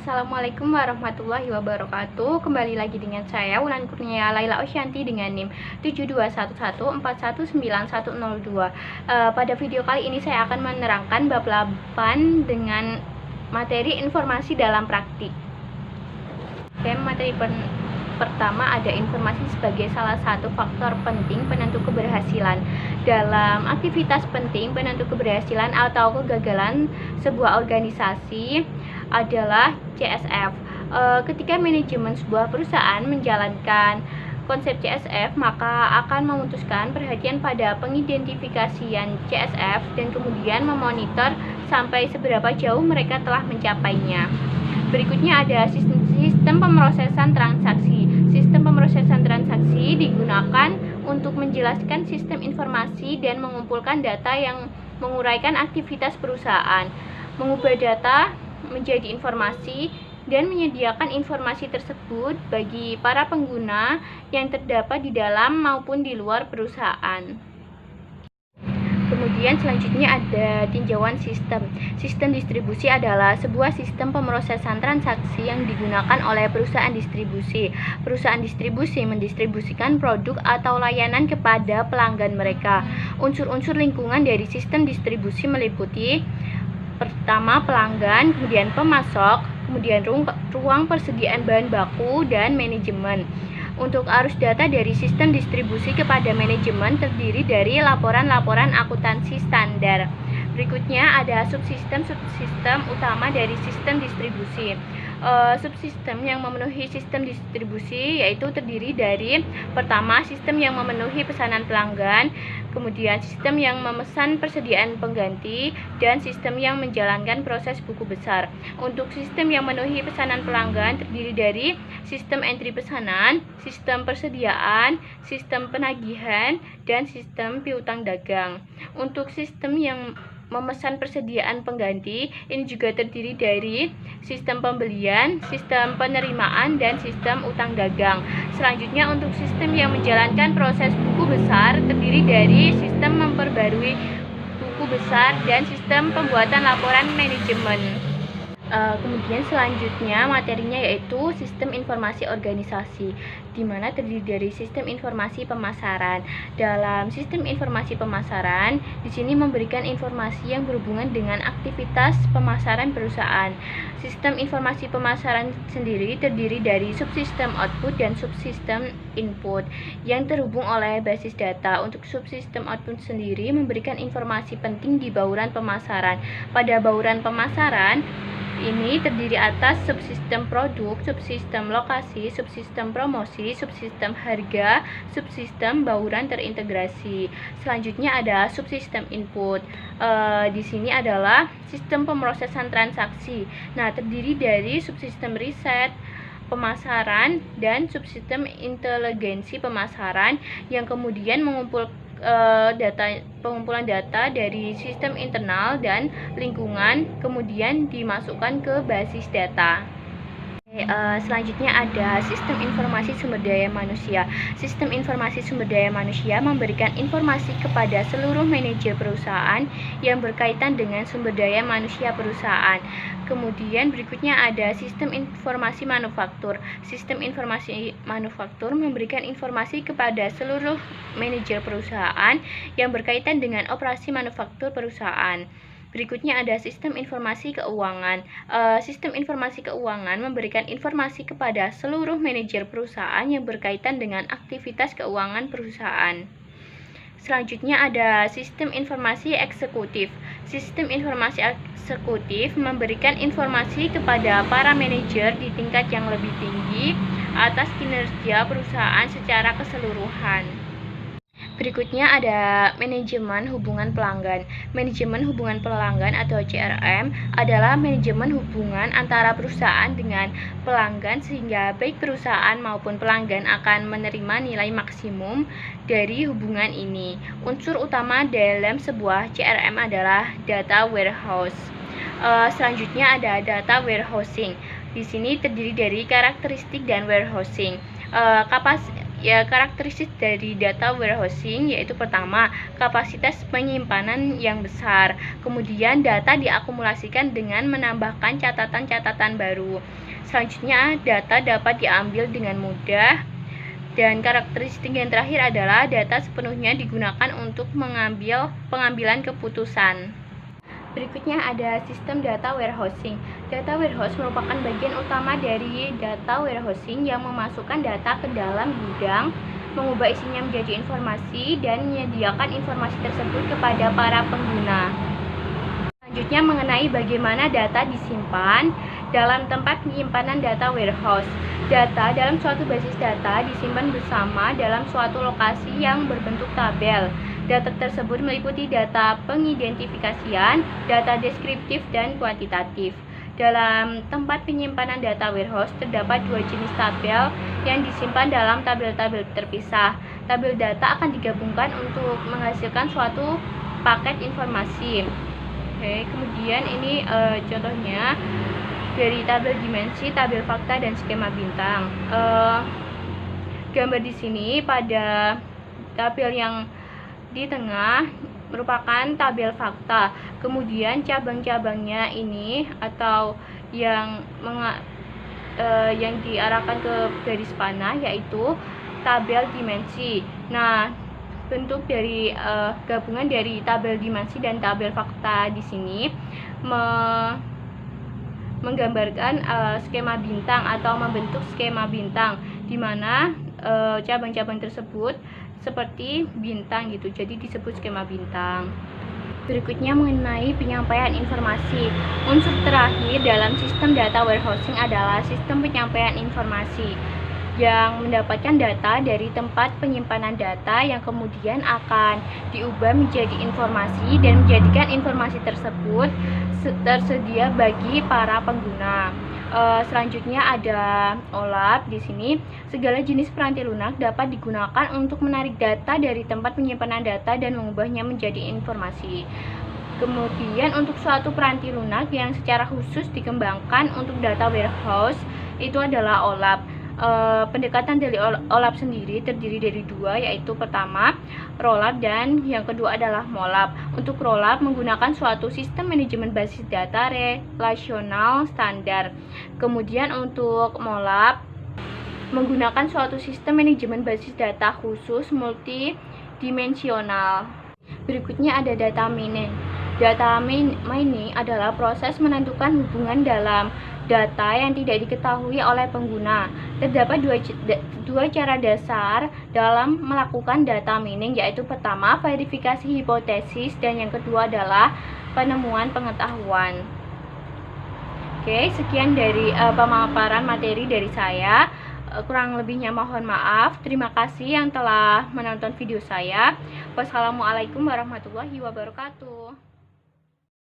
Assalamualaikum warahmatullahi wabarakatuh. Kembali lagi dengan saya Wulan Kurnia Laila Osyanti dengan NIM 7211419102. Pada video kali ini saya akan menerangkan bab 8 dengan materi informasi dalam praktik. Materi pertama ada informasi sebagai salah satu faktor penting penentu keberhasilan. Dalam aktivitas penting penentu keberhasilan atau kegagalan sebuah organisasi adalah CSF. Ketika manajemen sebuah perusahaan menjalankan konsep CSF, maka akan memutuskan perhatian pada pengidentifikasian CSF dan kemudian memonitor sampai seberapa jauh mereka telah mencapainya. Berikutnya ada sistem pemrosesan transaksi. Sistem pemrosesan transaksi digunakan untuk menjelaskan sistem informasi dan mengumpulkan data yang menguraikan aktivitas perusahaan, mengubah data menjadi informasi, dan menyediakan informasi tersebut bagi para pengguna yang terdapat di dalam maupun di luar perusahaan. Kemudian selanjutnya ada tinjauan sistem. Sistem distribusi adalah sebuah sistem pemrosesan transaksi yang digunakan oleh perusahaan distribusi. Perusahaan distribusi mendistribusikan produk atau layanan kepada pelanggan mereka. Unsur-unsur lingkungan dari sistem distribusi meliputi pertama pelanggan, kemudian pemasok, kemudian ruang persediaan bahan baku, dan manajemen. Untuk arus data dari sistem distribusi kepada manajemen terdiri dari laporan-laporan akuntansi standar. Berikutnya ada subsistem utama dari sistem distribusi. Subsistem yang memenuhi sistem distribusi yaitu terdiri dari pertama sistem yang memenuhi pesanan pelanggan, kemudian sistem yang memesan persediaan pengganti, dan sistem yang menjalankan proses buku besar. Untuk sistem yang memenuhi pesanan pelanggan terdiri dari sistem entry pesanan, sistem persediaan, sistem penagihan, dan sistem piutang dagang. Untuk sistem yang memesan persediaan pengganti, ini juga terdiri dari sistem pembelian, sistem penerimaan, dan sistem utang dagang. Selanjutnya untuk sistem yang menjalankan proses buku besar terdiri dari sistem memperbarui buku besar dan sistem pembuatan laporan manajemen. Kemudian selanjutnya materinya yaitu sistem informasi organisasi, di mana terdiri dari sistem informasi pemasaran. Dalam sistem informasi pemasaran, di sini memberikan informasi yang berhubungan dengan aktivitas pemasaran perusahaan. Sistem informasi pemasaran sendiri terdiri dari subsistem output dan subsistem input yang terhubung oleh basis data. Untuk subsistem output sendiri memberikan informasi penting di bauran pemasaran. Pada bauran pemasaran ini terdiri atas subsistem produk, subsistem lokasi, subsistem promosi, subsistem harga, subsistem bauran terintegrasi. Selanjutnya ada subsistem input. Di sini adalah sistem pemrosesan transaksi. Nah, terdiri dari subsistem riset, pemasaran, dan subsistem inteligensi pemasaran yang kemudian pengumpulan data dari sistem internal dan lingkungan kemudian dimasukkan ke basis data. Selanjutnya ada sistem informasi sumber daya manusia. Sistem informasi sumber daya manusia memberikan informasi kepada seluruh manajer perusahaan yang berkaitan dengan sumber daya manusia perusahaan. Kemudian berikutnya ada sistem informasi manufaktur. Sistem informasi manufaktur memberikan informasi kepada seluruh manajer perusahaan yang berkaitan dengan operasi manufaktur perusahaan. Berikutnya ada sistem informasi keuangan. Sistem informasi keuangan memberikan informasi kepada seluruh manajer perusahaan yang berkaitan dengan aktivitas keuangan perusahaan. Selanjutnya ada sistem informasi eksekutif. Sistem informasi eksekutif memberikan informasi kepada para manajer di tingkat yang lebih tinggi atas kinerja perusahaan secara keseluruhan. Berikutnya ada manajemen hubungan pelanggan. Manajemen hubungan pelanggan atau CRM adalah manajemen hubungan antara perusahaan dengan pelanggan sehingga baik perusahaan maupun pelanggan akan menerima nilai maksimum dari hubungan ini. Unsur utama dalam sebuah CRM adalah data warehouse. Selanjutnya ada data warehousing. Di sini terdiri dari karakteristik dan warehousing. Ya, karakteristik dari data warehousing yaitu pertama, kapasitas penyimpanan yang besar. Kemudian data diakumulasikan dengan menambahkan catatan-catatan baru. Selanjutnya, data dapat diambil dengan mudah. Dan karakteristik yang terakhir adalah data sepenuhnya digunakan untuk pengambilan keputusan. Berikutnya ada sistem data warehousing. Data warehouse merupakan bagian utama dari data warehousing yang memasukkan data ke dalam gudang, mengubah isinya menjadi informasi, dan menyediakan informasi tersebut kepada para pengguna. Selanjutnya mengenai bagaimana data disimpan dalam tempat penyimpanan data warehouse. Data dalam suatu basis data disimpan bersama dalam suatu lokasi yang berbentuk tabel. Data tersebut meliputi data pengidentifikasian, data deskriptif, dan kuantitatif. Dalam tempat penyimpanan data warehouse terdapat dua jenis tabel yang disimpan dalam tabel-tabel terpisah. Tabel data akan digabungkan untuk menghasilkan suatu paket informasi. Oke, kemudian ini contohnya dari tabel dimensi, tabel fakta, dan skema bintang. Gambar di sini pada tabel yang di tengah merupakan tabel fakta. Kemudian cabang-cabangnya ini atau yang diarahkan ke garis panah yaitu tabel dimensi. Nah, bentuk dari gabungan dari tabel dimensi dan tabel fakta di sini menggambarkan skema bintang atau membentuk skema bintang, di mana cabang-cabang tersebut seperti bintang gitu, jadi disebut skema bintang. Berikutnya mengenai penyampaian informasi. Unsur terakhir dalam sistem data warehousing adalah sistem penyampaian informasi yang mendapatkan data dari tempat penyimpanan data yang kemudian akan diubah menjadi informasi dan menjadikan informasi tersebut tersedia bagi para pengguna. Selanjutnya ada OLAP di sini. Segala jenis peranti lunak dapat digunakan untuk menarik data dari tempat penyimpanan data dan mengubahnya menjadi informasi. Kemudian untuk suatu peranti lunak yang secara khusus dikembangkan untuk data warehouse itu adalah OLAP. Pendekatan dari OLAP sendiri terdiri dari dua, yaitu pertama rollup dan yang kedua adalah mollup. Untuk rollup menggunakan suatu sistem manajemen basis data relasional standar. Kemudian untuk mollup menggunakan suatu sistem manajemen basis data khusus multidimensional. Berikutnya ada data mining. Data mining adalah proses menentukan hubungan dalam data yang tidak diketahui oleh pengguna. Terdapat dua cara dasar dalam melakukan data mining, yaitu pertama verifikasi hipotesis dan yang kedua adalah penemuan pengetahuan. Oke, sekian dari pemaparan materi dari saya. Kurang lebihnya mohon maaf. Terima kasih yang telah menonton video saya. Wassalamualaikum warahmatullahi wabarakatuh.